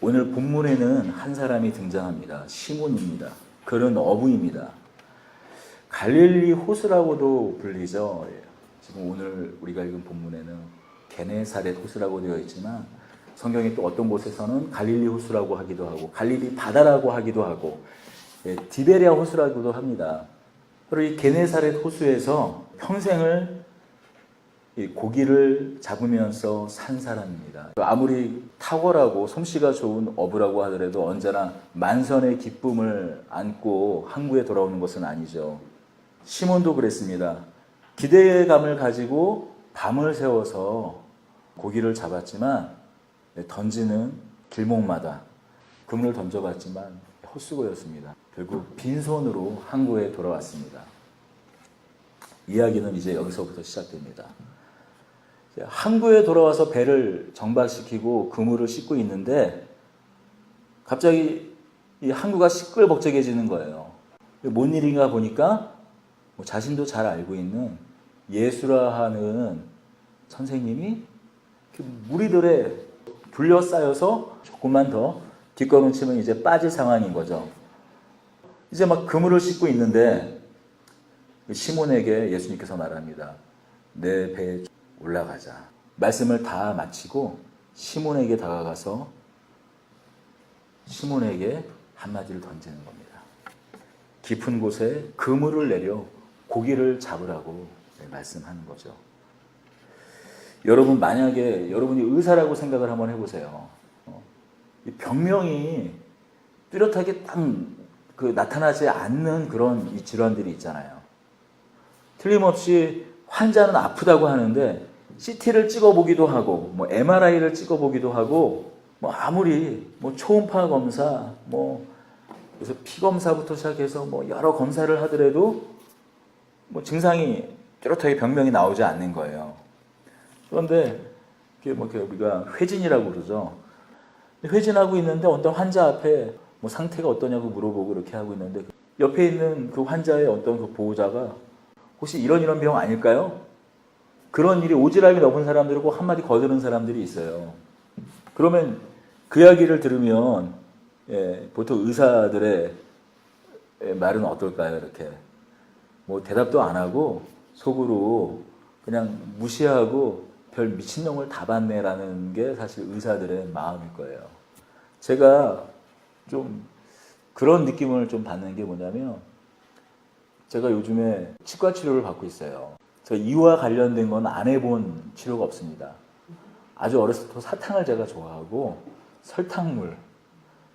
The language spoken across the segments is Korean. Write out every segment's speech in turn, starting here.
오늘 본문에는 한 사람이 등장합니다. 시몬입니다. 그는 어부입니다. 갈릴리 호수라고도 불리죠. 지금 오늘 우리가 읽은 본문에는 게네사렛 호수라고 되어 있지만 성경이 또 어떤 곳에서는 갈릴리 호수라고 하기도 하고 갈릴리 바다라고 하기도 하고 디베리아 호수라고도 합니다. 바로 이 게네사렛 호수에서 평생을 고기를 잡으면서 산 사람입니다. 아무리 탁월하고 솜씨가 좋은 어부라고 하더라도 언제나 만선의 기쁨을 안고 항구에 돌아오는 것은 아니죠. 시몬도 그랬습니다. 기대감을 가지고 밤을 새워서 고기를 잡았지만 던지는 길목마다 그물을 던져봤지만 헛수고였습니다. 결국 빈손으로 항구에 돌아왔습니다. 이야기는 이제 여기서부터 시작됩니다. 항구에 돌아와서 배를 정박시키고 그물을 싣고 있는데 갑자기 이 항구가 시끌벅적해지는 거예요. 뭔 일인가 보니까 자신도 잘 알고 있는 예수라 하는 선생님이 무리들에 둘러싸여서 조금만 더 뒷걸음 치면 이제 빠질 상황인 거죠. 이제 막 그물을 싣고 있는데 시몬에게 예수님께서 말합니다. 내 배에 올라가자. 말씀을 다 마치고 시몬에게 다가가서 시몬에게 한마디를 던지는 겁니다. 깊은 곳에 그물을 내려 고기를 잡으라고 말씀하는 거죠. 여러분 만약에 여러분이 의사라고 생각을 한번 해보세요. 병명이 뚜렷하게 딱 나타나지 않는 그런 이 질환들이 있잖아요. 틀림없이 환자는 아프다고 하는데 CT를 찍어보기도 하고 MRI를 찍어보기도 하고 아무리 초음파 검사 그래서 피 검사부터 시작해서 여러 검사를 하더라도 증상이 뚜렷하게 병명이 나오지 않는 거예요. 그런데 우리가 회진이라고 그러죠. 회진하고 있는데 어떤 환자 앞에 상태가 어떠냐고 물어보고 이렇게 하고 있는데 옆에 있는 그 환자의 어떤 그 보호자가 혹시 이런 병 아닐까요? 그런 일이 오지랖이 넓은 사람들이 꼭 한마디 거드는 사람들이 있어요. 그러면 그 이야기를 들으면 보통 의사들의 말은 어떨까요? 이렇게 대답도 안 하고 속으로 그냥 무시하고 별 미친놈을 다 봤네라는 게 사실 의사들의 마음일 거예요. 제가 좀 그런 느낌을 좀 받는 게 뭐냐면 제가 요즘에 치과 치료를 받고 있어요. 제가 이와 관련된 건 안 해본 치료가 없습니다. 아주 어렸을 때부터 사탕을 제가 좋아하고 설탕물,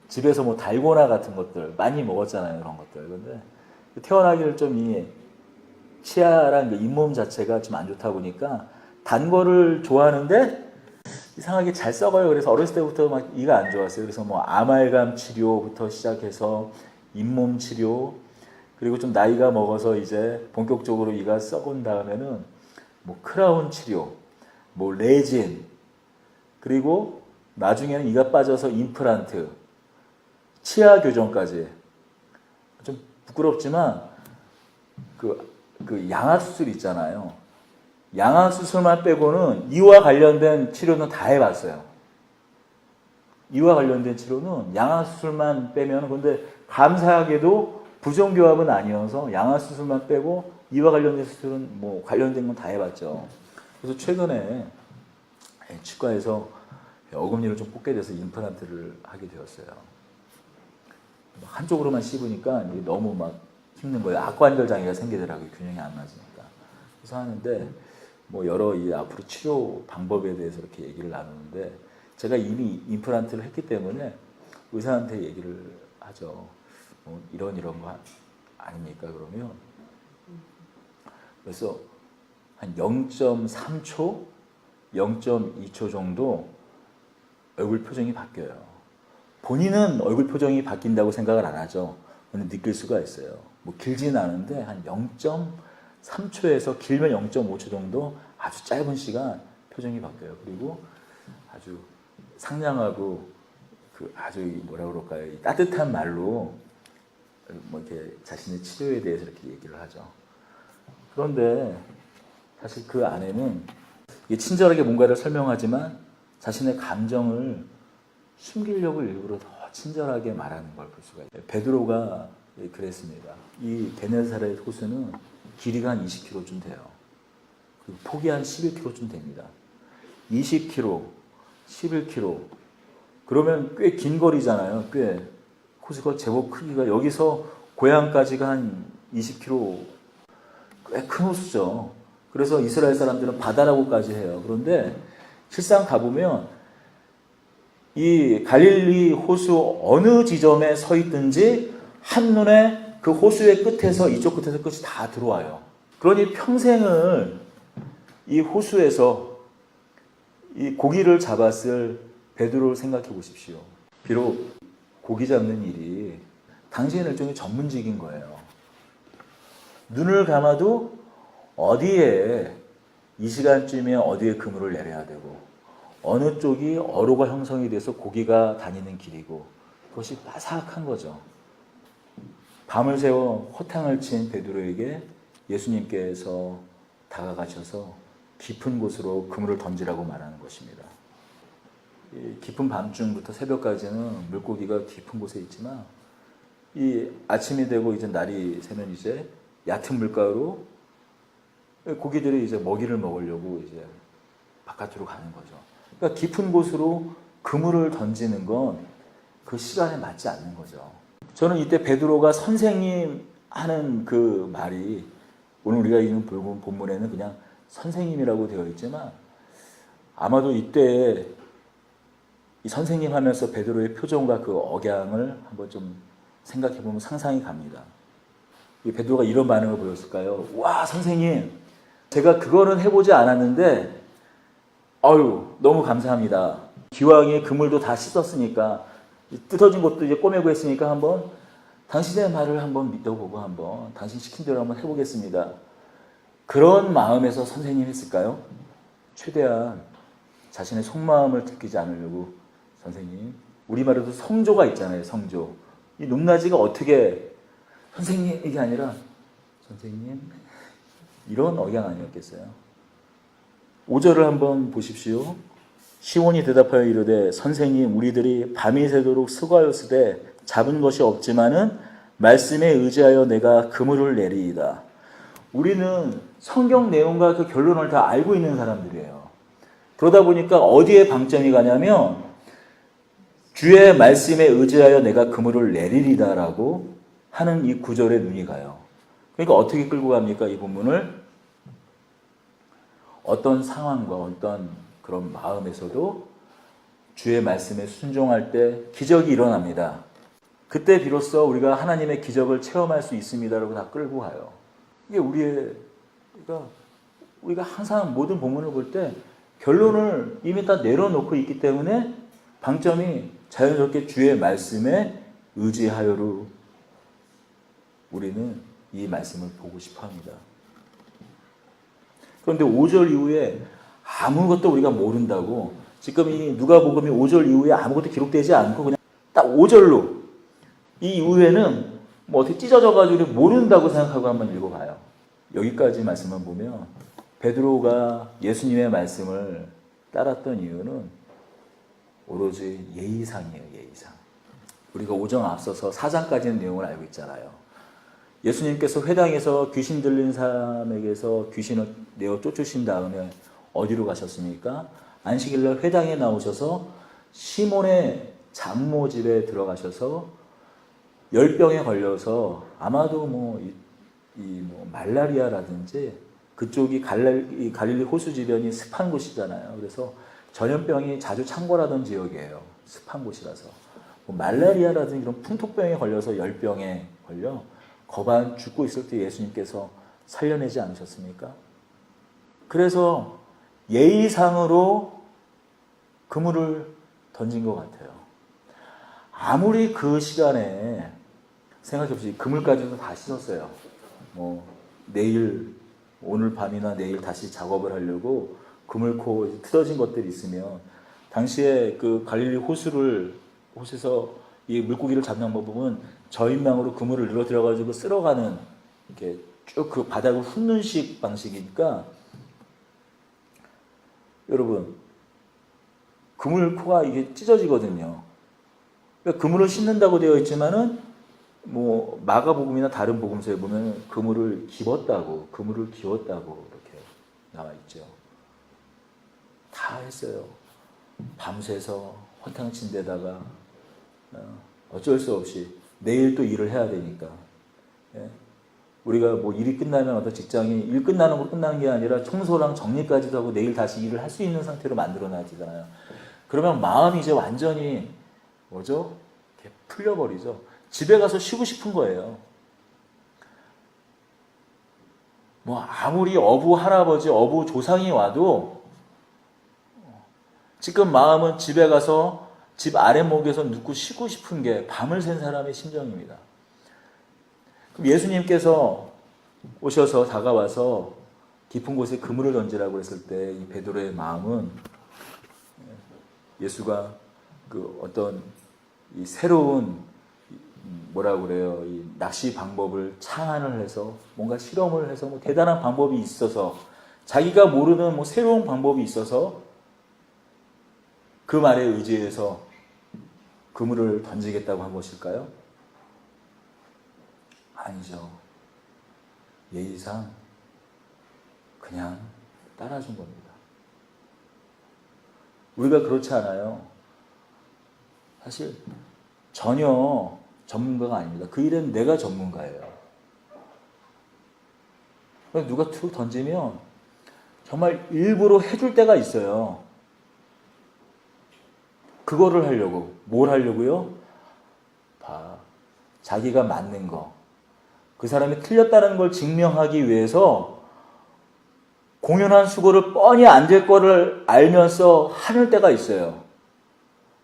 집에서 달고나 같은 것들 많이 먹었잖아요. 그런 것들. 근데 태어나기를 좀 이 치아랑 잇몸 자체가 좀 안 좋다 보니까 단 거를 좋아하는데 이상하게 잘 썩어요. 그래서 어렸을 때부터 막 이가 안 좋았어요. 그래서 아말감 치료부터 시작해서 잇몸 치료, 그리고 좀 나이가 먹어서 이제 본격적으로 이가 썩은 다음에는 크라운 치료, 레진, 그리고 나중에는 이가 빠져서 임플란트, 치아 교정까지. 좀 부끄럽지만 그 양악 수술 있잖아요. 양악 수술만 빼고는 이와 관련된 치료는 다 해봤어요. 이와 관련된 치료는 양악 수술만 빼면, 근데 감사하게도 부정교합은 아니어서 양악 수술만 빼고 이와 관련된 수술은 관련된 건 다 해봤죠. 그래서 최근에 치과에서 어금니를 좀 뽑게 돼서 임플란트를 하게 되었어요. 한쪽으로만 씹으니까 너무 힘든 거예요. 악관절 장애가 생기더라고요. 균형이 안 맞으니까. 그래서 하는데 여러 앞으로 치료 방법에 대해서 이렇게 얘기를 나누는데 제가 이미 임플란트를 했기 때문에 의사한테 얘기를 하죠. 이런 거 아닙니까? 그러면 그래서 한 0.3초, 0.2초 정도 얼굴 표정이 바뀌어요. 본인은 얼굴 표정이 바뀐다고 생각을 안 하죠. 근데 느낄 수가 있어요. 길지는 않은데 한 0.3초에서 길면 0.5초 정도 아주 짧은 시간 표정이 바뀌어요. 그리고 아주 상냥하고 아주 뭐라 그럴까요? 따뜻한 말로 이렇게 자신의 치료에 대해서 이렇게 얘기를 하죠. 그런데 사실 그 안에는 친절하게 뭔가를 설명하지만 자신의 감정을 숨기려고 일부러 더 친절하게 말하는 걸 볼 수가 있어요. 베드로가 그랬습니다. 이 게네사렛 호수는 길이가 한 20km쯤 돼요. 그리고 폭이 한 11km쯤 됩니다. 20km, 11km. 그러면 꽤 긴 거리잖아요. 꽤 호수가 제법 크기가 여기서 고향까지가 한 20km, 꽤 큰 호수죠. 그래서 이스라엘 사람들은 바다라고까지 해요. 그런데 실상 가보면 이 갈릴리 호수 어느 지점에 서 있든지 한눈에 그 호수의 끝에서 이쪽 끝에서 끝이 다 들어와요. 그러니 평생을 이 호수에서 이 고기를 잡았을 베드로를 생각해 보십시오. 비록 고기 잡는 일이 당시에는 일종의 전문직인 거예요. 눈을 감아도 어디에 이 시간쯤에 어디에 그물을 내려야 되고 어느 쪽이 어로가 형성이 돼서 고기가 다니는 길이고 그것이 빠삭한 거죠. 밤을 새워 호탕을 친 베드로에게 예수님께서 다가가셔서 깊은 곳으로 그물을 던지라고 말하는 것입니다. 깊은 밤중부터 새벽까지는 물고기가 깊은 곳에 있지만 이 아침이 되고 이제 날이 새면 이제 얕은 물가로 고기들이 이제 먹이를 먹으려고 이제 바깥으로 가는 거죠. 그러니까 깊은 곳으로 그물을 던지는 건 그 시간에 맞지 않는 거죠. 저는 이때 베드로가 선생님 하는 그 말이 오늘 우리가 읽는 본문에는 그냥 선생님이라고 되어 있지만 아마도 이때 이 선생님 하면서 베드로의 표정과 그 억양을 한번 좀 생각해 보면 상상이 갑니다. 이 베드로가 이런 반응을 보였을까요? 와, 선생님, 제가 그거는 해보지 않았는데 아유, 너무 감사합니다. 기왕에 그물도 다 씻었으니까 뜯어진 것도 이제 꼬매고 했으니까 한번 당신의 말을 한번 믿어보고 한번 당신 시킨 대로 한번 해보겠습니다. 그런 마음에서 선생님 했을까요? 최대한 자신의 속마음을 들키지 않으려고 선생님, 우리말에도 성조가 있잖아요. 성조. 이 높낮이가 어떻게 선생님 이게 아니라 선생님 이런 억양 아니었겠어요? 5절을 한번 보십시오. 시몬이 대답하여 이르되 선생님 우리들이 밤이 새도록 수고하였으되 잡은 것이 없지만은 말씀에 의지하여 내가 그물을 내리이다. 우리는 성경 내용과 그 결론을 다 알고 있는 사람들이에요. 그러다 보니까 어디에 방점이 가냐면 주의 말씀에 의지하여 내가 그물을 내리리다라고 하는 이 구절에 눈이 가요. 그러니까 어떻게 끌고 갑니까? 이 본문을 어떤 상황과 어떤 그런 마음에서도 주의 말씀에 순종할 때 기적이 일어납니다. 그때 비로소 우리가 하나님의 기적을 체험할 수 있습니다라고 다 끌고 가요. 이게 우리가 항상 모든 본문을 볼 때 결론을 이미 다 내려놓고 있기 때문에 방점이 자연스럽게 주의 말씀에 의지하여로 우리는 이 말씀을 보고 싶어 합니다. 그런데 5절 이후에 아무것도 우리가 모른다고 지금 이 누가복음이 5절 이후에 아무것도 기록되지 않고 그냥 딱 5절로 이 이후에는 뭐 어떻게 찢어져가지고 모른다고 생각하고 한번 읽어봐요. 여기까지 말씀만 보면 베드로가 예수님의 말씀을 따랐던 이유는 오로지 예의상이에요. 예의상. 우리가 오정 앞서서 4장까지는 내용을 알고 있잖아요. 예수님께서 회당에서 귀신 들린 사람에게서 귀신을 내어 쫓으신 다음에 어디로 가셨습니까? 안식일날 회당에 나오셔서 시몬의 장모 집에 들어가셔서 열병에 걸려서 아마도 말라리아라든지 그쪽이 갈릴리 호수 주변이 습한 곳이잖아요. 그래서 전염병이 자주 창궐하던 지역이에요. 습한 곳이라서. 말라리아라든지 이런 풍토병에 걸려서 열병에 걸려 거반 죽고 있을 때 예수님께서 살려내지 않으셨습니까? 그래서 예의상으로 그물을 던진 것 같아요. 아무리 그 시간에 생각해보세요. 그물까지도 다 씻었어요. 오늘 밤이나 내일 다시 작업을 하려고 그물코 틀어진 것들이 있으면 당시에 그 갈릴리 호수에서 이 물고기를 잡는 법은 저인망으로 그물을 늘어뜨려가지고 쓸어가는 이렇게 쭉 그 바닥을 훑는 식 방식이니까 여러분 그물 코가 이게 찢어지거든요. 그러니까 그물을 씻는다고 되어 있지만은 뭐 마가복음이나 다른 복음서에 보면 그물을 기웠다고 이렇게 나와 있죠. 다 했어요. 밤새서 허탕 친 데다가 어쩔 수 없이 내일 또 일을 해야 되니까. 예? 우리가 뭐 일이 끝나면 어떤 직장이 일 끝나는 거 끝나는 게 아니라 청소랑 정리까지도 하고 내일 다시 일을 할 수 있는 상태로 만들어 놔지잖아요. 그러면 마음이 이제 완전히 뭐죠? 이렇게 풀려버리죠. 집에 가서 쉬고 싶은 거예요. 뭐 아무리 어부 할아버지, 어부 조상이 와도 지금 마음은 집에 가서 집 아랫목에서 눕고 쉬고 싶은 게 밤을 샌 사람의 심정입니다. 그럼 예수님께서 오셔서 다가와서 깊은 곳에 그물을 던지라고 했을 때 이 베드로의 마음은 예수가 그 어떤 이 새로운 뭐라고 그래요? 이 낚시 방법을 창안을 해서 뭔가 실험을 해서 뭐 대단한 방법이 있어서 자기가 모르는 뭐 새로운 방법이 있어서 그 말에 의지해서 그물을 던지겠다고 한 것일까요? 아니죠. 예의상 그냥 따라준 겁니다. 우리가 그렇지 않아요. 사실 전혀 전문가가 아닙니다. 그 일은 내가 전문가예요. 누가 툭 던지면 정말 일부러 해줄 때가 있어요. 그거를 하려고. 뭘 하려고요? 자기가 맞는 거. 그 사람이 틀렸다는 걸 증명하기 위해서 공연한 수고를 뻔히 안 될 거를 알면서 하는 때가 있어요.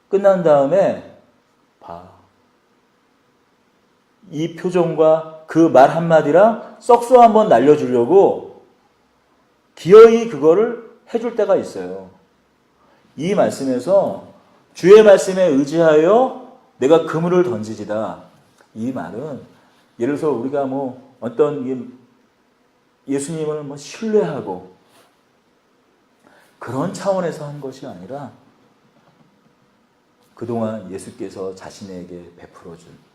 끝난 다음에 이 표정과 그 말 한마디랑 썩소 한번 날려주려고 기어이 그거를 해줄 때가 있어요. 이 말씀에서 주의 말씀에 의지하여 내가 그물을 던지지다. 이 말은 예를 들어서 우리가 뭐 어떤 예수님을 뭐 신뢰하고 그런 차원에서 한 것이 아니라 그동안 예수께서 자신에게 베풀어준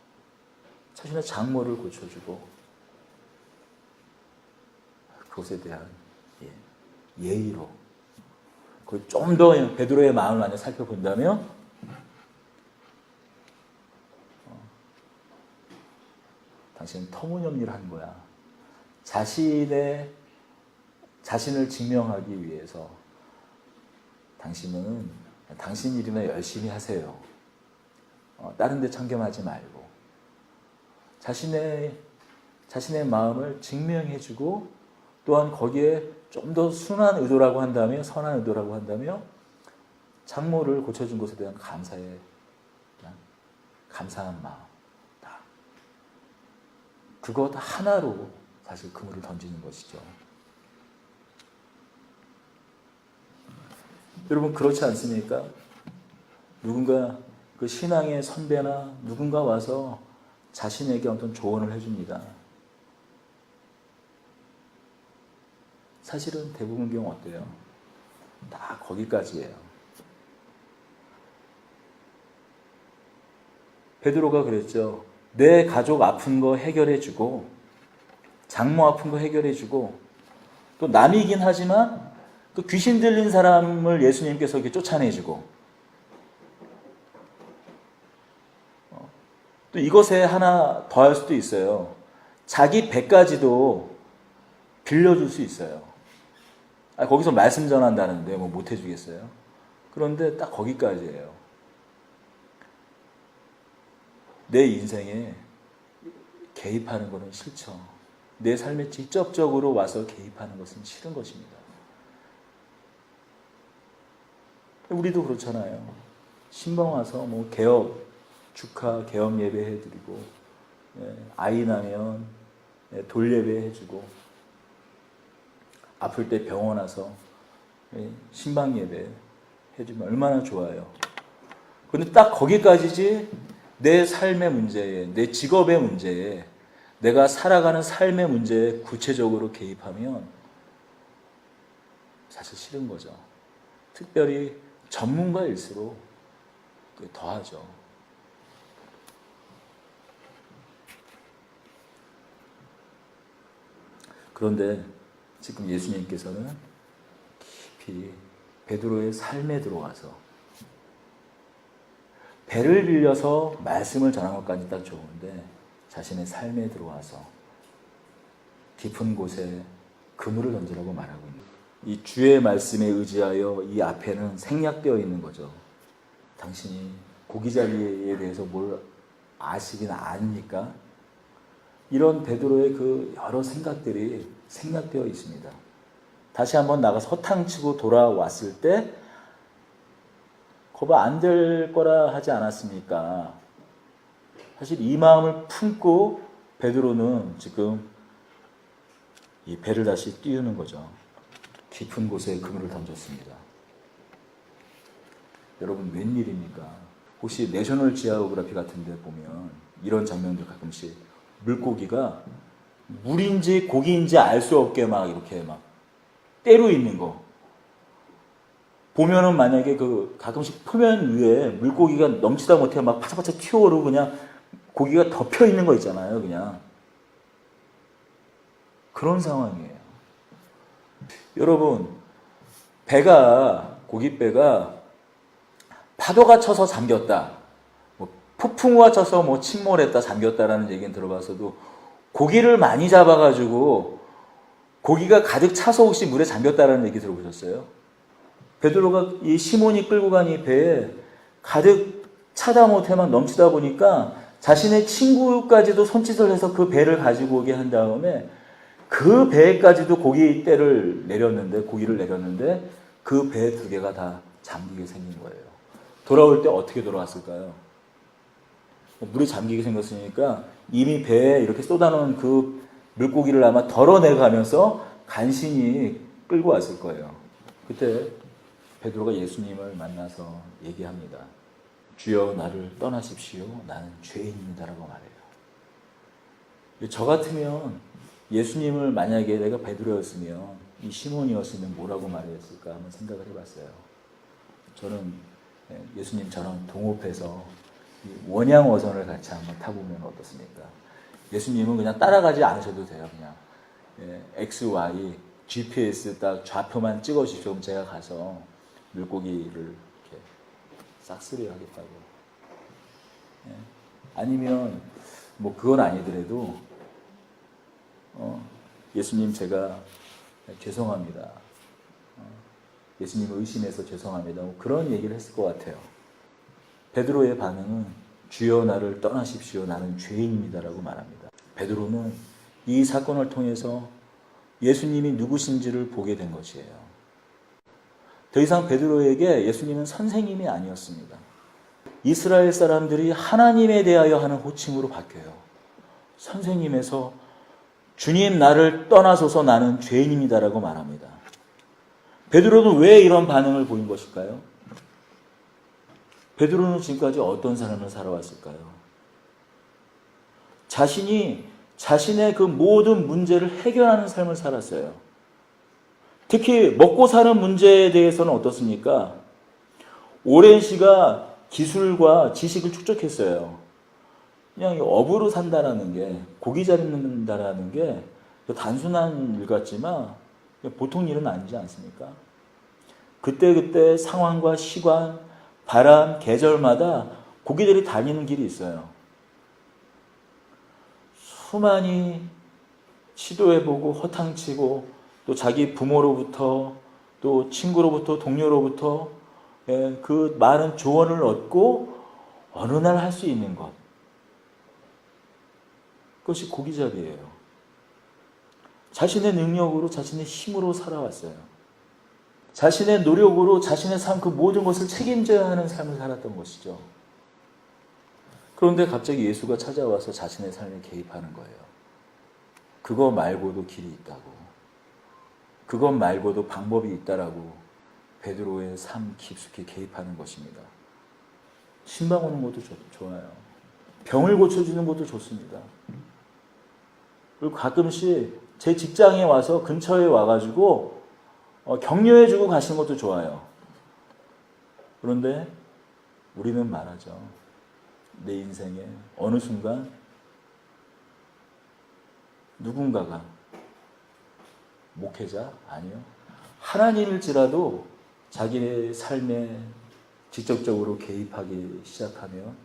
자신의 장모를 고쳐주고 그것에 대한 예의로 좀 더 베드로의 마음을 많이 살펴본다면 당신은 터무니없는 일을 한 거야. 자신을 증명하기 위해서 당신은 당신 일이나 열심히 하세요. 다른 데 참견하지 말고 자신의 마음을 증명해주고 또한 거기에 좀 더 순한 의도라고 한다면 선한 의도라고 한다면 장모를 고쳐준 것에 대한 감사한 마음 그것 하나로 사실 그물을 던지는 것이죠. 여러분 그렇지 않습니까? 누군가 그 신앙의 선배나 누군가 와서 자신에게 어떤 조언을 해줍니다. 사실은 대부분 경우 어때요? 다 거기까지예요. 베드로가 그랬죠. 내 가족 아픈 거 해결해주고 장모 아픈 거 해결해주고 또 남이긴 하지만 그 귀신 들린 사람을 예수님께서 이렇게 쫓아내주고 또 이것에 하나 더할 수도 있어요. 자기 배까지도 빌려줄 수 있어요. 거기서 말씀 전한다는데 뭐 못 해주겠어요? 그런데 딱 거기까지예요. 내 인생에 개입하는 것은 싫죠. 내 삶에 직접적으로 와서 개입하는 것은 싫은 것입니다. 우리도 그렇잖아요. 신방 와서 뭐 개업 축하 개업 예배 해드리고 아이 나면 돌 예배 해주고 아플 때 병원 와서 신방 예배 해주면 얼마나 좋아요. 그런데 딱 거기까지지 내 삶의 문제에 내 직업의 문제에 내가 살아가는 삶의 문제에 구체적으로 개입하면 사실 싫은 거죠. 특별히 전문가일수록 더하죠. 그런데 지금 예수님께서는 깊이 베드로의 삶에 들어가서 배를 빌려서 말씀을 전한 것까지 딱 좋은데 자신의 삶에 들어와서 깊은 곳에 그물을 던지라고 말하고 있는 거예요. 이 주의 말씀에 의지하여 이 앞에는 생략되어 있는 거죠. 당신이 고기잡이에 대해서 뭘 아시긴 아닙니까? 이런 베드로의 그 여러 생각들이 생략되어 있습니다. 다시 한번 나가서 허탕치고 돌아왔을 때 거봐 안 될 거라 하지 않았습니까? 사실 이 마음을 품고 베드로는 지금 이 배를 다시 띄우는 거죠. 깊은 곳에 그물을 던졌습니다. 여러분 웬일입니까? 혹시 내셔널 지오그래피 같은 데 보면 이런 장면들 가끔씩 물고기가 물인지 고기인지 알 수 없게 막 이렇게 막 때로 있는 거 보면은 만약에 그 가끔씩 표면 위에 물고기가 넘치다 못해 막 파짝파짝 튀어오르고 그냥 고기가 덮여 있는 거 있잖아요. 그냥 그런 상황이에요. 여러분 고깃배가 파도가 쳐서 잠겼다, 뭐 폭풍우가 쳐서 뭐 침몰했다, 잠겼다라는 얘기는 들어봤어도 고기를 많이 잡아가지고 고기가 가득 차서 혹시 물에 잠겼다라는 얘기 들어보셨어요? 베드로가 이 시몬이 끌고 간 이 배에 가득 차다 못해 막 넘치다 보니까 자신의 친구까지도 손짓을 해서 그 배를 가지고 오게 한 다음에 그 배에까지도 고기를 내렸는데 그 배 2개가 다 잠기게 생긴 거예요. 돌아올 때 어떻게 돌아왔을까요? 물이 잠기게 생겼으니까 이미 배에 이렇게 쏟아놓은 그 물고기를 아마 덜어내가면서 간신히 끌고 왔을 거예요. 그때 베드로가 예수님을 만나서 얘기합니다. 주여 나를 떠나십시오. 나는 죄인입니다라고 말해요. 저 같으면 예수님을 만약에 내가 베드로였으면 이 시몬이었으면 뭐라고 말했을까 한번 생각을 해봤어요. 저는 예수님처럼 동업해서 원양어선을 같이 한번 타보면 어떻습니까? 예수님은 그냥 따라가지 않으셔도 돼요. 그냥 X, Y, GPS 딱 좌표만 찍어주시오. 그럼 제가 가서 물고기를 이렇게 싹쓸이 하겠다고. 아니면 뭐 그건 아니더라도 예수님 제가 죄송합니다. 예수님을 의심해서 죄송합니다. 뭐 그런 얘기를 했을 것 같아요. 베드로의 반응은 주여 나를 떠나십시오. 나는 죄인입니다라고 말합니다. 베드로는 이 사건을 통해서 예수님이 누구신지를 보게 된 것이에요. 더 이상 베드로에게 예수님은 선생님이 아니었습니다. 이스라엘 사람들이 하나님에 대하여 하는 호칭으로 바뀌어요. 선생님에서 주님 나를 떠나소서 나는 죄인입니다라고 말합니다. 베드로는 왜 이런 반응을 보인 것일까요? 베드로는 지금까지 어떤 삶을 살아왔을까요? 자신이 자신의 그 모든 문제를 해결하는 삶을 살았어요. 특히 먹고 사는 문제에 대해서는 어떻습니까? 오랜 시간 기술과 지식을 축적했어요. 그냥 업으로 산다라는 게, 고기 잡는다라는 게 단순한 일 같지만 보통 일은 아니지 않습니까? 그때그때 상황과 시간, 바람, 계절마다 고기들이 다니는 길이 있어요. 수많이 시도해보고 허탕치고 또 자기 부모로부터 또 친구로부터 동료로부터 그 많은 조언을 얻고 어느 날 할 수 있는 것, 그것이 고기잡이에요. 자신의 능력으로 자신의 힘으로 살아왔어요. 자신의 노력으로 자신의 삶 그 모든 것을 책임져야 하는 삶을 살았던 것이죠. 그런데 갑자기 예수가 찾아와서 자신의 삶에 개입하는 거예요. 그거 말고도 길이 있다고, 그것 말고도 방법이 있다라고 베드로의 삶 깊숙이 개입하는 것입니다. 신방 오는 것도 좋아요. 병을 고쳐주는 것도 좋습니다. 그리고 가끔씩 제 직장에 와서 근처에 와가지고 격려해주고 가시는 것도 좋아요. 그런데 우리는 말하죠. 내 인생에 어느 순간 누군가가 목회자? 아니요. 하나님일지라도 자기의 삶에 직접적으로 개입하기 시작하면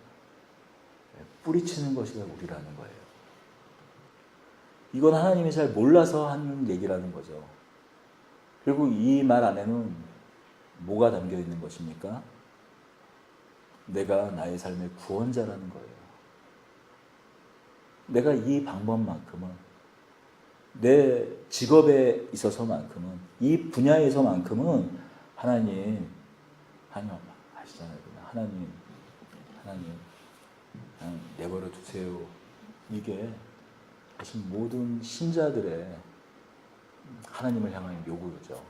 뿌리치는 것이 우리라는 거예요. 이건 하나님이 잘 몰라서 하는 얘기라는 거죠. 그리고 이 말 안에는 뭐가 담겨 있는 것입니까? 내가 나의 삶의 구원자라는 거예요. 내가 이 방법만큼은, 내 직업에 있어서만큼은, 이 분야에서만큼은 하나님 아시잖아요. 하나님 그냥 내버려 두세요. 이게 사실 모든 신자들의 하나님을 향한 요구죠.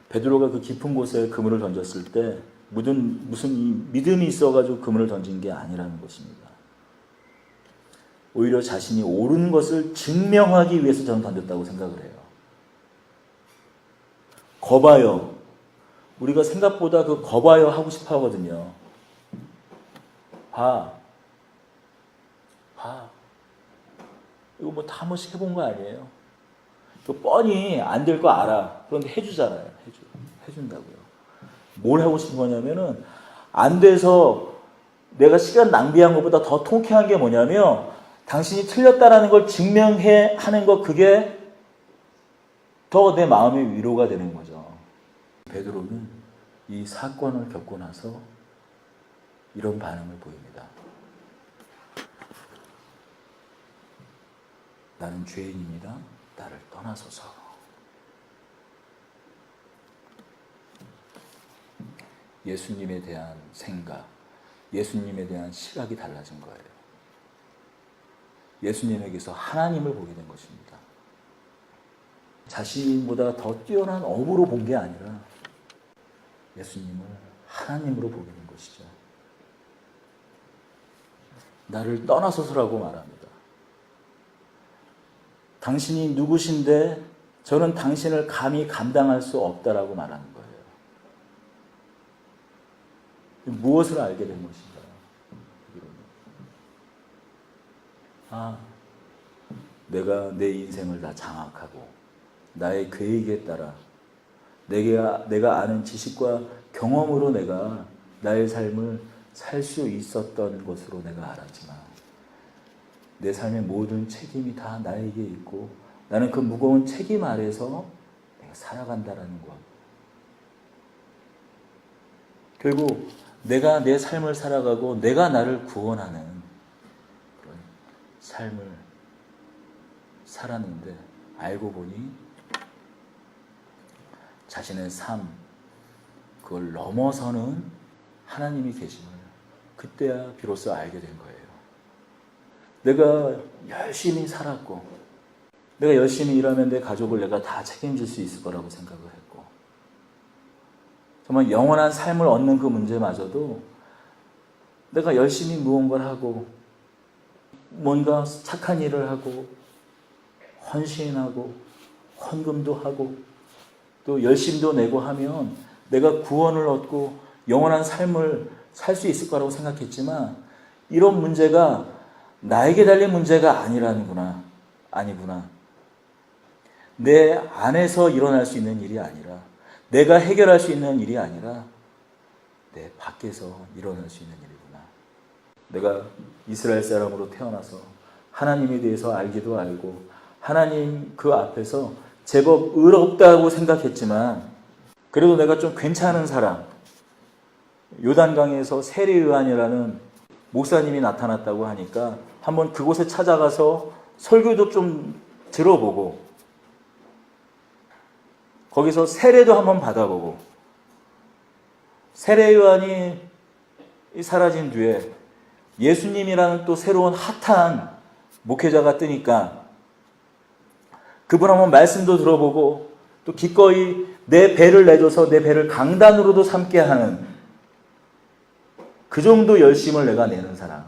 베드로가 그 깊은 곳에 그물을 던졌을 때 무슨 믿음이 있어가지고 그물을 던진 게 아니라는 것입니다. 오히려 자신이 옳은 것을 증명하기 위해서 저는 던졌다고 생각을 해요. 거봐요. 우리가 생각보다 그 거봐요 하고 싶어 하거든요. 봐. 이거 뭐 다 한 번씩 해본 거 아니에요? 그 뻔히 안 될 거 알아. 그런데 해주잖아요. 해준다고요. 뭘 하고 싶은 거냐면은, 안 돼서 내가 시간 낭비한 것보다 더 통쾌한 게 뭐냐면, 당신이 틀렸다라는 걸 증명해 하는 거, 그게 더 내 마음의 위로가 되는 거죠. 베드로는 이 사건을 겪고 나서 이런 반응을 보입니다. 나는 죄인입니다. 나를 떠나소서. 예수님에 대한 생각, 예수님에 대한 시각이 달라진 거예요. 예수님에게서 하나님을 보게 된 것입니다. 자신보다 더 뛰어난 업으로 본 게 아니라 예수님을 하나님으로 보게 된 것이죠. 나를 떠나소서라고 말합니다. 당신이 누구신데 저는 당신을 감히 감당할 수 없다라고 말하는 거예요. 무엇을 알게 된 것인가요? 내가 내 인생을 다 장악하고 나의 계획에 따라 내가 아는 지식과 경험으로 내가 나의 삶을 살 수 있었던 것으로 내가 알았지만, 내 삶의 모든 책임이 다 나에게 있고 나는 그 무거운 책임 아래서 내가 살아간다라는 것. 결국 내가 내 삶을 살아가고 내가 나를 구원하는 그런 삶을 살았는데, 알고 보니 자신의 삶, 그걸 넘어서는 하나님이 계심을 그때야 비로소 알게 된 거예요. 내가 열심히 살았고, 내가 열심히 일하면 내 가족을 내가 다 책임질 수 있을 거라고 생각을 했고, 정말 영원한 삶을 얻는 그 문제마저도 내가 열심히 무언가를 하고, 뭔가 착한 일을 하고, 헌신하고, 헌금도 하고, 또 열심도 내고 하면 내가 구원을 얻고 영원한 삶을 살 수 있을 거라고 생각했지만, 이런 문제가 나에게 달린 문제가 아니구나. 내 안에서 일어날 수 있는 일이 아니라, 내가 해결할 수 있는 일이 아니라 내 밖에서 일어날 수 있는 일이구나. 내가 이스라엘 사람으로 태어나서 하나님에 대해서 알기도 알고 하나님 그 앞에서 제법 의롭다고 생각했지만, 그래도 내가 좀 괜찮은 사람, 요단강에서 세례요한이라는 목사님이 나타났다고 하니까 한번 그곳에 찾아가서 설교도 좀 들어보고, 거기서 세례도 한번 받아보고, 세례요한이 사라진 뒤에 예수님이라는 또 새로운 핫한 목회자가 뜨니까 그분 한번 말씀도 들어보고, 또 기꺼이 내 배를 내줘서 내 배를 강단으로도 삼게 하는 그 정도 열심을 내가 내는 사람,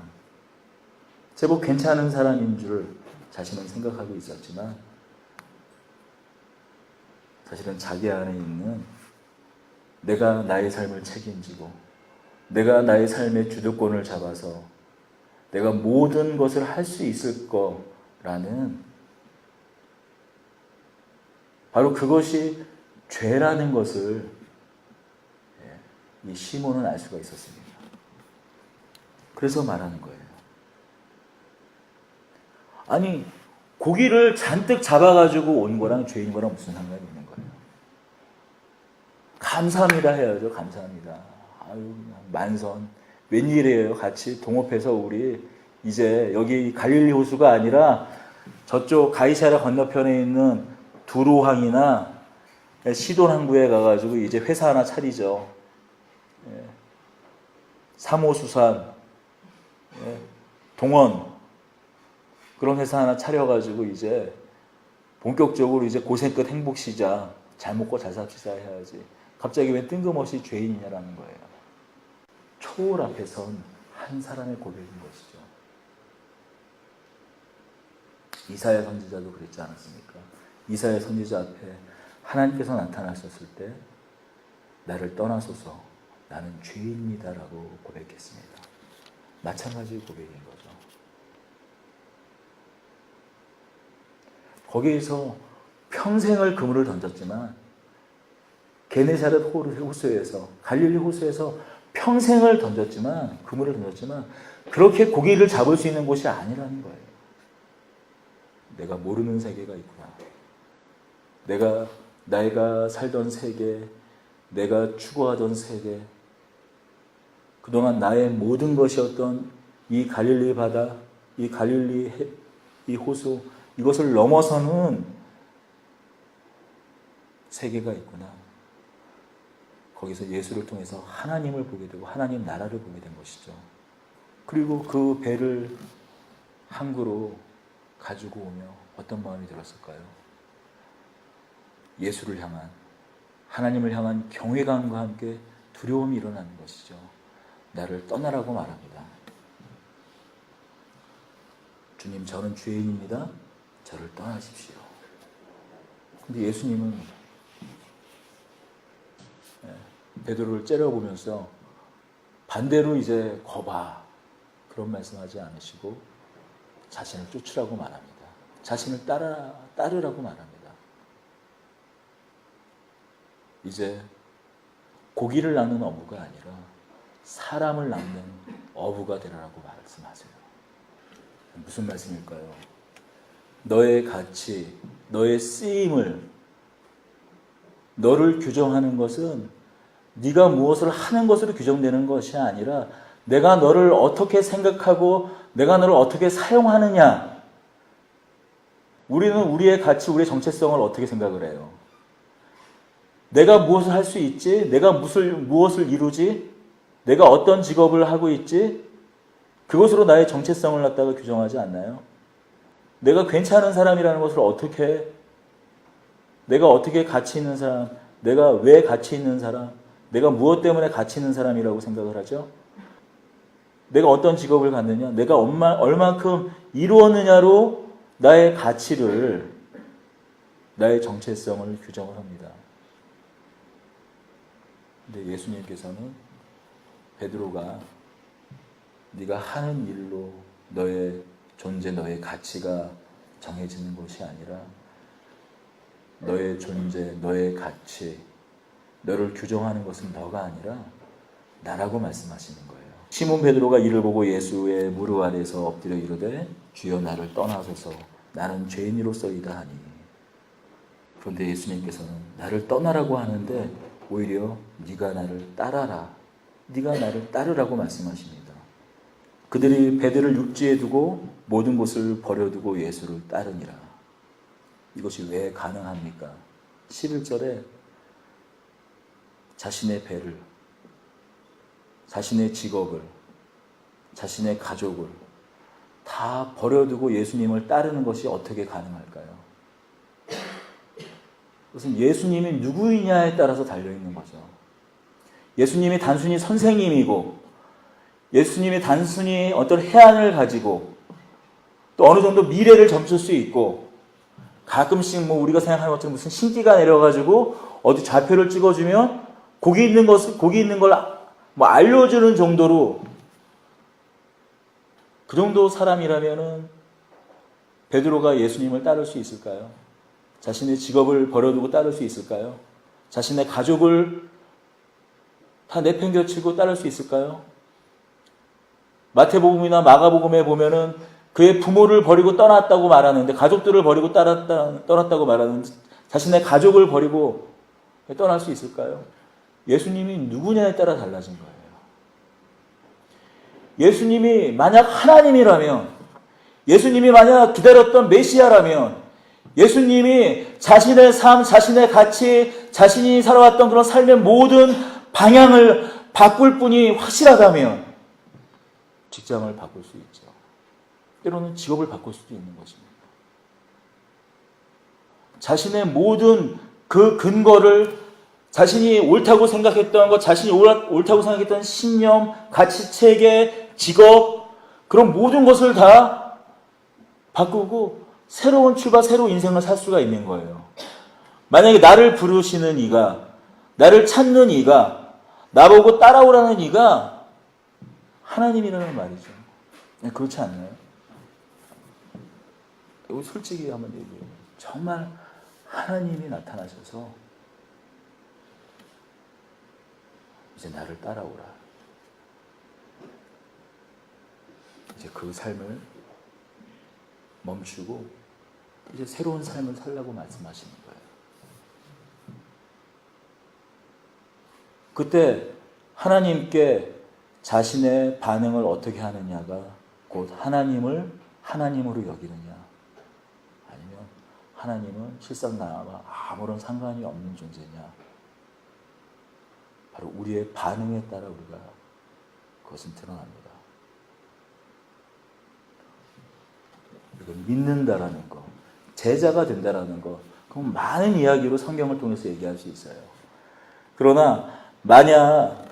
제법 괜찮은 사람인 줄 자신은 생각하고 있었지만, 사실은 자기 안에 있는 내가 나의 삶을 책임지고 내가 나의 삶의 주도권을 잡아서 내가 모든 것을 할 수 있을 거라는 바로 그것이 죄라는 것을 이 시몬은 알 수가 있었습니다. 그래서 말하는 거예요. 아니, 고기를 잔뜩 잡아가지고 온 거랑 죄인 거랑 무슨 상관이 있는 거예요? 감사합니다 해야죠. 감사합니다. 아유, 만선. 웬일이에요? 같이 동업해서 우리 이제 여기 갈릴리 호수가 아니라 저쪽 가이사랴 건너편에 있는 두로항이나 시돈 항구에 가가지고 이제 회사 하나 차리죠. 삼호수산, 동원 그런 회사 하나 차려가지고 이제 본격적으로 이제 고생 끝 행복 시작, 잘 먹고 잘 삽시다 해야지. 갑자기 왜 뜬금없이 죄인이냐라는 거예요. 초월 앞에 선 한 사람의 고백인 것이죠. 이사야 선지자도 그랬지 않았습니까? 이사야 선지자 앞에 하나님께서 나타나셨을 때 나를 떠나소서 나는 죄인이다라고 고백했습니다. 마찬가지 고백인 거죠. 거기에서 평생을 그물을 던졌지만 게네사렛 호수에서 갈릴리 호수에서 평생을 던졌지만 그물을 던졌지만 그렇게 고기를 잡을 수 있는 곳이 아니라는 거예요. 내가 모르는 세계가 있구나. 내가 살던 세계, 내가 추구하던 세계, 그동안 나의 모든 것이었던 이 갈릴리 바다, 이 갈릴리 이 호수, 이것을 넘어서는 세계가 있구나. 거기서 예수를 통해서 하나님을 보게 되고 하나님 나라를 보게 된 것이죠. 그리고 그 배를 항구로 가지고 오며 어떤 마음이 들었을까요? 예수를 향한, 하나님을 향한 경외감과 함께 두려움이 일어나는 것이죠. 나를 떠나라고 말합니다. 주님, 저는 죄인입니다. 저를 떠나십시오. 근데 예수님은 베드로를 째려보면서 반대로 이제 거봐 그런 말씀하지 않으시고 자신을 쫓으라고 말합니다. 자신을 따르라고 말합니다. 이제 고기를 낳는 어부가 아니라 사람을 낳는 어부가 되라고 말씀하세요. 무슨 말씀일까요? 너의 가치, 너의 쓰임을, 너를 규정하는 것은 네가 무엇을 하는 것으로 규정되는 것이 아니라 내가 너를 어떻게 생각하고 내가 너를 어떻게 사용하느냐. 우리는 우리의 가치, 우리의 정체성을 어떻게 생각을 해요? 내가 무엇을 할 수 있지? 내가 무엇을 이루지? 내가 어떤 직업을 하고 있지? 그것으로 나의 정체성을 갖다가 규정하지 않나요? 내가 괜찮은 사람이라는 것을 어떻게, 내가 어떻게 가치 있는 사람, 내가 왜 가치 있는 사람, 내가 무엇 때문에 가치 있는 사람이라고 생각을 하죠? 내가 어떤 직업을 갖느냐, 내가 얼만큼 이루었느냐로 나의 가치를, 나의 정체성을 규정을 합니다. 근데 예수님께서는 베드로가 네가 하는 일로 너의 존재, 너의 가치가 정해지는 것이 아니라 너의 존재, 너의 가치, 너를 규정하는 것은 너가 아니라 나라고 말씀하시는 거예요. 시몬 베드로가 이를 보고 예수의 무릎 아래에서 엎드려 이르되 주여 나를 떠나소서 나는 죄인이로서이다 하니. 그런데 예수님께서는 나를 떠나라고 하는데 오히려 네가 나를 따라라, 네가 나를 따르라고 말씀하십니다. 그들이 배들을 육지에 두고 모든 것을 버려두고 예수를 따르니라. 이것이 왜 가능합니까? 11절에 자신의 배를, 자신의 직업을, 자신의 가족을 다 버려두고 예수님을 따르는 것이 어떻게 가능할까요? 그것은 예수님이 누구이냐에 따라서 달려있는 거죠. 예수님이 단순히 선생님이고 예수님이 단순히 어떤 해안을 가지고 또 어느 정도 미래를 점칠 수 있고 가끔씩 뭐 우리가 생각하는 것처럼 무슨 신기가 내려가지고 어디 좌표를 찍어주면 거기 있는 걸 뭐 알려주는 정도로, 그 정도 사람이라면은 베드로가 예수님을 따를 수 있을까요? 자신의 직업을 버려두고 따를 수 있을까요? 자신의 가족을 다 내팽겨치고 따를 수 있을까요? 마태복음이나 마가복음에 보면은 그의 부모를 버리고 떠났다고 말하는데, 가족들을 버리고 떠났다고 말하는데, 자신의 가족을 버리고 떠날 수 있을까요? 예수님이 누구냐에 따라 달라진 거예요. 예수님이 만약 하나님이라면, 예수님이 만약 기다렸던 메시아라면, 예수님이 자신의 삶, 자신의 가치, 자신이 살아왔던 그런 삶의 모든 방향을 바꿀 뿐이 확실하다면 직장을 바꿀 수 있죠. 때로는 직업을 바꿀 수도 있는 것입니다. 자신의 모든 그 근거를, 자신이 옳다고 생각했던 것, 자신이 옳다고 생각했던 신념, 가치, 체계, 직업, 그런 모든 것을 다 바꾸고 새로운 출발, 새로운 인생을 살 수가 있는 거예요. 만약에 나를 부르시는 이가, 나를 찾는 이가, 나보고 따라오라는 이가 하나님이라는 말이죠. 그렇지 않나요? 이거 솔직히 한번 얘기해요. 정말 하나님이 나타나셔서 이제 나를 따라오라. 이제 그 삶을 멈추고 이제 새로운 삶을 살라고 말씀하시는 거예요. 그때 하나님께 자신의 반응을 어떻게 하느냐가 곧 하나님을 하나님으로 여기느냐, 아니면 하나님은 실상 나와 아무런 상관이 없는 존재냐, 바로 우리의 반응에 따라 우리가 그것은 드러납니다. 이건 믿는다라는 거, 제자가 된다라는 거, 그건 많은 이야기로 성경을 통해서 얘기할 수 있어요. 그러나 만약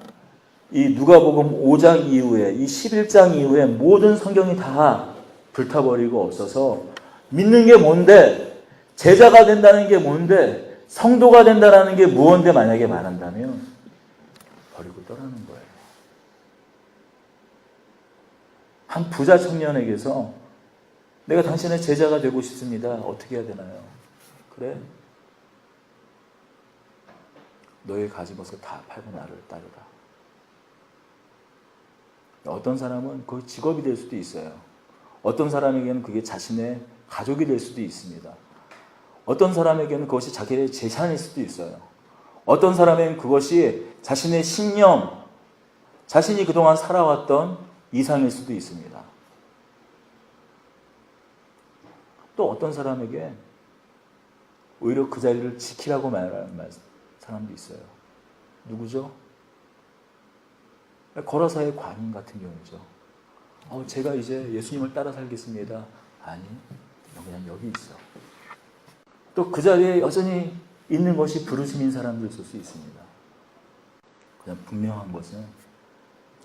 이 누가복음 5장 이후에, 이 11장 이후에 모든 성경이 다 불타버리고 없어서 믿는 게 뭔데, 제자가 된다는 게 뭔데, 성도가 된다는 게 무언데 만약에 말한다면 버리고 떠나는 거예요. 한 부자 청년에게서 내가 당신의 제자가 되고 싶습니다. 어떻게 해야 되나요? 그래? 너의 가진 것을 다 팔고 나를 따르라. 어떤 사람은 그게 직업이 될 수도 있어요. 어떤 사람에게는 그게 자신의 가족이 될 수도 있습니다. 어떤 사람에게는 그것이 자기의 재산일 수도 있어요. 어떤 사람에게는 그것이 자신의 신념, 자신이 그동안 살아왔던 이상일 수도 있습니다. 또 어떤 사람에게 오히려 그 자리를 지키라고 말하는 사람도 있어요. 누구죠? 거라사의 관인 같은 경우죠. 제가 이제 예수님을 따라 살겠습니다. 아니, 그냥 여기 있어. 또 그 자리에 여전히 있는 것이 부르심인 사람도 있을 수 있습니다. 그냥 분명한 것은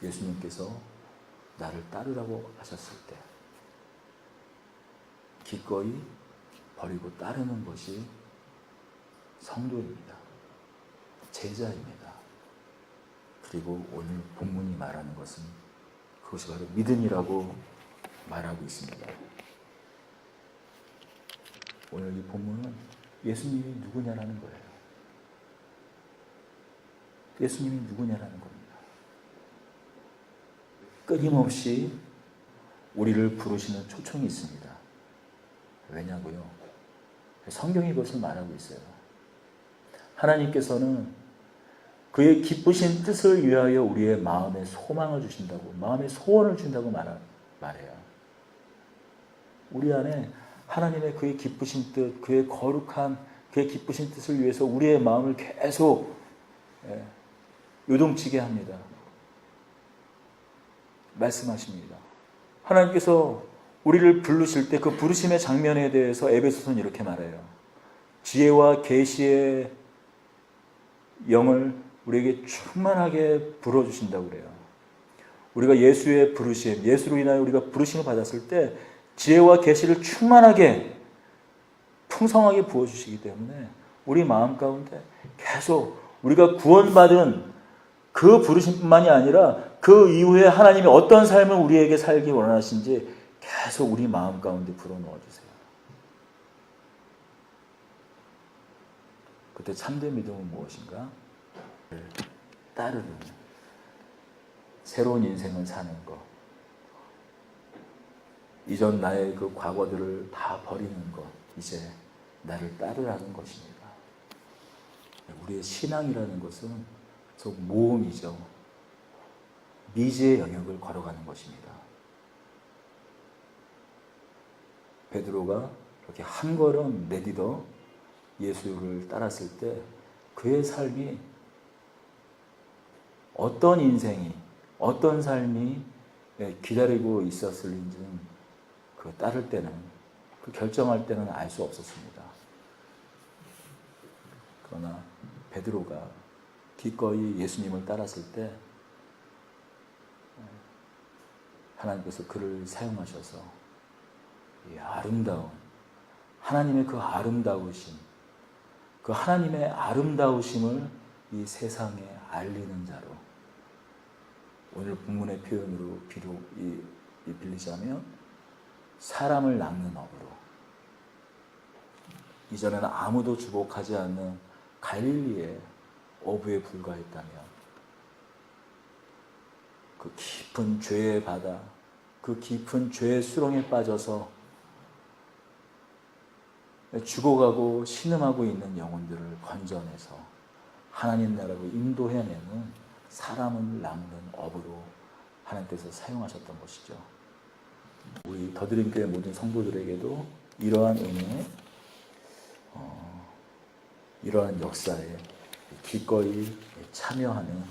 예수님께서 나를 따르라고 하셨을 때 기꺼이 버리고 따르는 것이 성도입니다. 제자입니다. 그리고 오늘 본문이 말하는 것은 그것이 바로 믿음이라고 말하고 있습니다. 오늘 이 본문은 예수님이 누구냐라는 거예요. 예수님이 누구냐라는 겁니다. 끊임없이 우리를 부르시는 초청이 있습니다. 왜냐고요? 성경이 그것을 말하고 있어요. 하나님께서는 그의 기쁘신 뜻을 위하여 우리의 마음에 소망을 주신다고, 마음의 소원을 준다고 말해요. 우리 안에 하나님의 그의 기쁘신 뜻, 그의 거룩한 그의 기쁘신 뜻을 위해서 우리의 마음을 계속 요동치게 합니다. 말씀하십니다. 하나님께서 우리를 부르실 때 그 부르심의 장면에 대해서 에베소서는 이렇게 말해요. 지혜와 계시의 영을 우리에게 충만하게 불어주신다고 그래요. 우리가 예수의 부르심, 예수로 인하여 우리가 부르심을 받았을 때 지혜와 계시를 충만하게 풍성하게 부어주시기 때문에 우리 마음 가운데 계속 우리가 구원받은 그 부르심뿐만이 아니라 그 이후에 하나님이 어떤 삶을 우리에게 살기 원하신지 계속 우리 마음 가운데 불어넣어주세요. 그때 참된 믿음은 무엇인가? 따르는 새로운 인생을 사는 것. 이전 나의 그 과거들을 다 버리는 것. 이제 나를 따르라는 것입니다. 우리의 신앙이라는 것은 즉 모험이죠. 미지의 영역을 걸어가는 것입니다. 베드로가 이렇게 한 걸음 내딛어 예수를 따랐을 때 그의 삶이 어떤 인생이 어떤 삶이 기다리고 있었을지는 그 따를 때는 그 결정할 때는 알 수 없었습니다. 그러나 베드로가 기꺼이 예수님을 따랐을 때 하나님께서 그를 사용하셔서 이 아름다운 하나님의 그 아름다우심, 그 하나님의 아름다우심을 이 세상에 알리는 자로, 오늘 본문의 표현으로 빌리자면 사람을 낚는 어부로, 이전에는 아무도 주목하지 않는 갈릴리의 어부에 불과했다면 그 깊은 죄의 바다, 그 깊은 죄의 수렁에 빠져서 죽어가고 신음하고 있는 영혼들을 건져내서 하나님 나라로 인도해내는 사람을 낚는 어부로 하나님께서 사용하셨던 것이죠. 우리 더드림교회 모든 성도들에게도 이러한 은혜, 이러한 역사에 기꺼이 참여하는,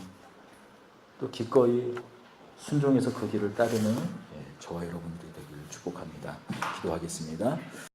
또 기꺼이 순종해서 그 길을 따르는 저와 여러분들이 되기를 축복합니다. 기도하겠습니다.